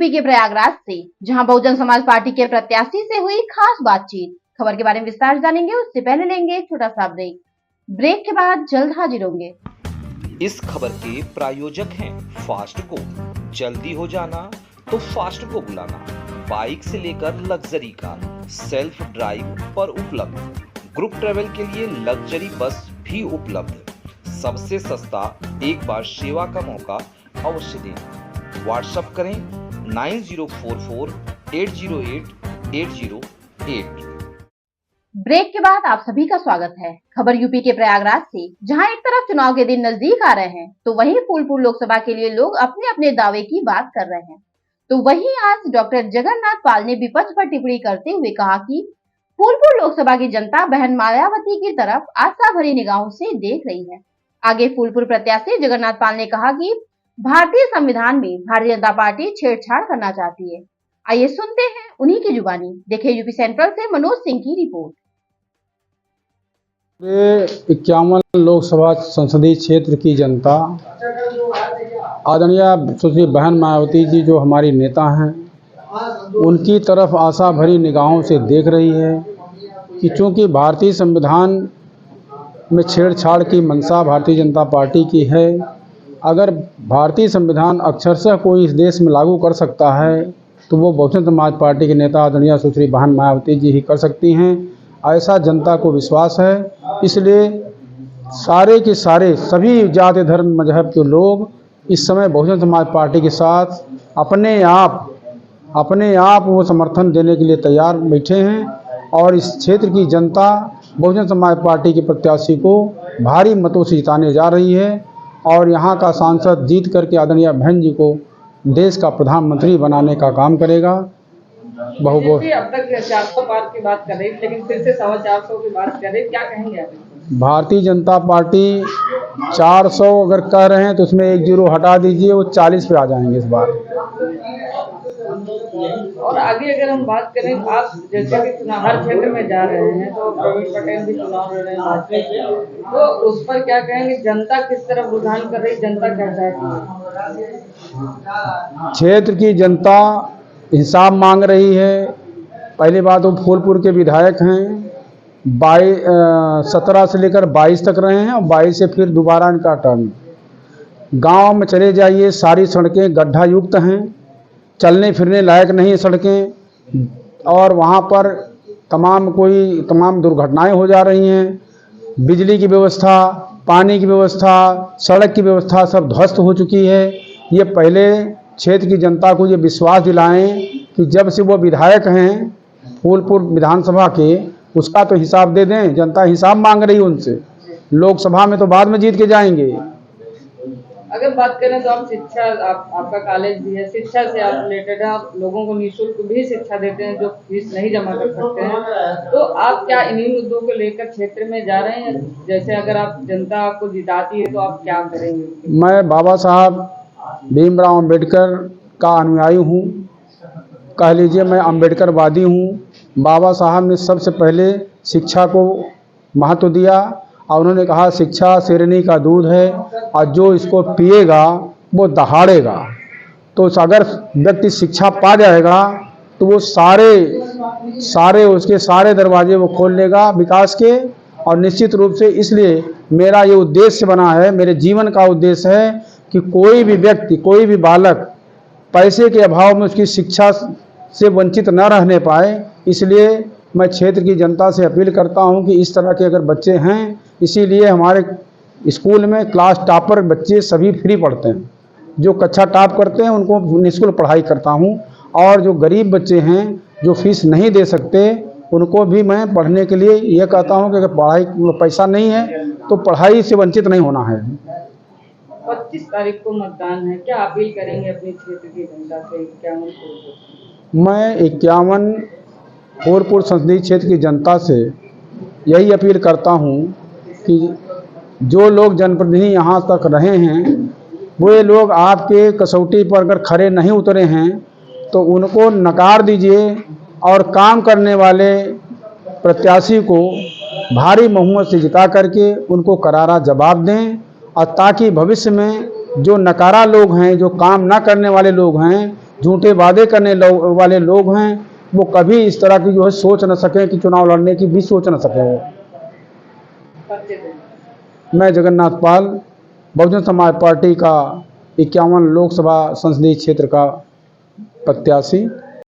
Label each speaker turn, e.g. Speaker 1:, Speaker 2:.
Speaker 1: UP के प्रयागराज से, जहां बहुजन समाज पार्टी के प्रत्याशी से हुई खास बातचीत। खबर के बारे में विस्तार जानेंगे, उससे पहले लेंगे एक छोटा सा ब्रेक। ब्रेक के बाद जल्द हाजिर होंगे।
Speaker 2: इस खबर के प्रायोजक हैं फास्ट को। जल्दी हो जाना तो फास्ट को बुलाना। बाइक से लेकर लग्जरी कार सेल्फ ड्राइव पर उपलब्ध। ग्रुप ट्रेवल के लिए लग्जरी बस भी उपलब्ध। सबसे सस्ता एक बार सेवा का मौका अवश्य दें। व्हाट्सएप करें 9044808808।
Speaker 1: ब्रेक के बाद आप सभी का स्वागत है। खबर यूपी के प्रयागराज से, जहां एक तरफ चुनाव के दिन नजदीक आ रहे हैं, तो वहीं फूलपुर लोकसभा के लिए लोग अपने अपने दावे की बात कर रहे हैं। तो वहीं आज डॉक्टर जगन्नाथ पाल ने विपक्ष पर टिप्पणी करते हुए कहा कि फूलपुर लोकसभा की जनता बहन मायावती की तरफ आशा भरी निगाहों से देख रही है। आगे फूलपुर प्रत्याशी जगन्नाथ पाल ने कहा कि भारतीय संविधान में भारतीय जनता पार्टी छेड़छाड़ करना चाहती है। आइए सुनते हैं उन्हीं की जुबानी। देखिए यूपी सेंट्रल से मनोज सिंह की रिपोर्ट।
Speaker 3: 51 लोकसभा संसदीय क्षेत्र की जनता आदरणीय सुश्री बहन मायावती जी जो हमारी नेता हैं, उनकी तरफ आशा भरी निगाहों से देख रही है कि चूंकि भारतीय संविधान में छेड़छाड़ की मंशा भारतीय जनता पार्टी की है, अगर भारतीय संविधान अक्षरशः कोई इस देश में लागू कर सकता है तो वो बहुजन समाज पार्टी के नेता आदरणीय सुश्री बहन मायावती जी ही कर सकती हैं। ऐसा जनता को विश्वास है। इसलिए सारे के सारे सभी जाति धर्म मजहब के लोग इस समय बहुजन समाज पार्टी के साथ अपने आप वो समर्थन देने के लिए तैयार बैठे हैं और इस क्षेत्र की जनता बहुजन समाज पार्टी के प्रत्याशी को भारी मतों से जिताने जा रही है और यहाँ का सांसद जीत करके आदरणीय बहन जी को देश का प्रधानमंत्री बनाने का काम करेगा।
Speaker 4: अब तक 400 पार की बात कर रही, लेकिन फिर से 450 की बात कर रही, क्या कहेंगे आप?
Speaker 3: भारतीय जनता पार्टी 400 अगर कह रहे हैं तो उसमें एक जीरो हटा दीजिए, वो 40 पे आ जाएंगे इस बार।
Speaker 4: और आगे अगर हम बात करें, आप जैसे कि चुनाव हर क्षेत्र में जा रहे हैं, तो प्रवीण पटेल भी चुनाव लड़ रहे हैं, तो उस पर क्या कहेंगे? जनता किस तरफ रुझान कर रही, जनता क्या चाहती है?
Speaker 3: क्षेत्र की जनता हिसाब मांग रही है। पहली बात, वो फूलपुर के विधायक हैं, 17 से लेकर 22 तक रहे हैं और 22 से फिर दोबारा इनका टर्न। गांव में चले जाइए, सारी सड़कें गड्ढा युक्त हैं, चलने फिरने लायक नहीं है सड़कें, और वहां पर तमाम दुर्घटनाएं हो जा रही हैं। बिजली की व्यवस्था, पानी की व्यवस्था, सड़क की व्यवस्था सब ध्वस्त हो चुकी है। ये पहले क्षेत्र की जनता को ये विश्वास दिलाएं कि जब से वो विधायक हैं फूलपुर विधानसभा के, उसका तो हिसाब दे दें। जनता हिसाब मांग रही है उनसे। लोकसभा में तो बाद में जीत के जाएंगे।
Speaker 4: अगर बात करें तो आप शिक्षा, आपका कॉलेज भी है, शिक्षा से आप रिलेटेड है, आप लोगों को निःशुल्क भी शिक्षा देते हैं जो फीस नहीं जमा कर सकते हैं, तो आप क्या इन्हीं मुद्दों को लेकर क्षेत्र में जा रहे हैं? जैसे अगर आप जनता आपको जिताती है तो आप क्या करेंगे?
Speaker 3: मैं बाबा साहब भीमराव अंबेडकर का अनुयायी हूँ, कह लीजिए मैं अंबेडकरवादी हूँ। बाबा साहब ने सबसे पहले शिक्षा को महत्व दिया और उन्होंने कहा शिक्षा शेरनी का दूध है और जो इसको पिएगा वो दहाड़ेगा। तो अगर व्यक्ति शिक्षा पा जाएगा तो वो उसके सारे दरवाजे वो खोल लेगा विकास के। और निश्चित रूप से इसलिए मेरा ये उद्देश्य बना है, मेरे जीवन का उद्देश्य है कि कोई भी व्यक्ति, कोई भी बालक पैसे के अभाव में उसकी शिक्षा से वंचित न रहने पाए। इसलिए मैं क्षेत्र की जनता से अपील करता हूं कि इस तरह के अगर बच्चे हैं, इसीलिए हमारे स्कूल में क्लास टॉपर बच्चे सभी फ्री पढ़ते हैं। जो कक्षा टॉप करते हैं उनको निःशुल्क पढ़ाई करता हूं, और जो गरीब बच्चे हैं जो फीस नहीं दे सकते उनको भी मैं पढ़ने के लिए ये कहता हूं कि अगर पैसा नहीं है तो पढ़ाई से वंचित नहीं होना है।
Speaker 4: 25 तारीख को मतदान है, क्या अपील करेंगे अपने क्षेत्र की जनता से? 51
Speaker 3: मैं 51 फूलपुर संसदीय क्षेत्र की जनता से यही अपील करता हूं कि जो लोग जनप्रतिनिधि यहाँ तक रहे हैं, वो लोग आपके कसौटी पर अगर खरे नहीं उतरे हैं तो उनको नकार दीजिए और काम करने वाले प्रत्याशी को भारी बहुमत से जिता करके उनको करारा जवाब दें, और ताकि भविष्य में जो नकारा लोग हैं, जो काम ना करने वाले लोग हैं, झूठे वादे करने वाले लोग हैं, वो कभी इस तरह की जो है सोच न सकें कि चुनाव लड़ने की भी सोच न सकें।
Speaker 4: परिचय दें।
Speaker 3: मैं जगन्नाथ पाल, बहुजन समाज पार्टी का 51 लोकसभा संसदीय क्षेत्र का प्रत्याशी।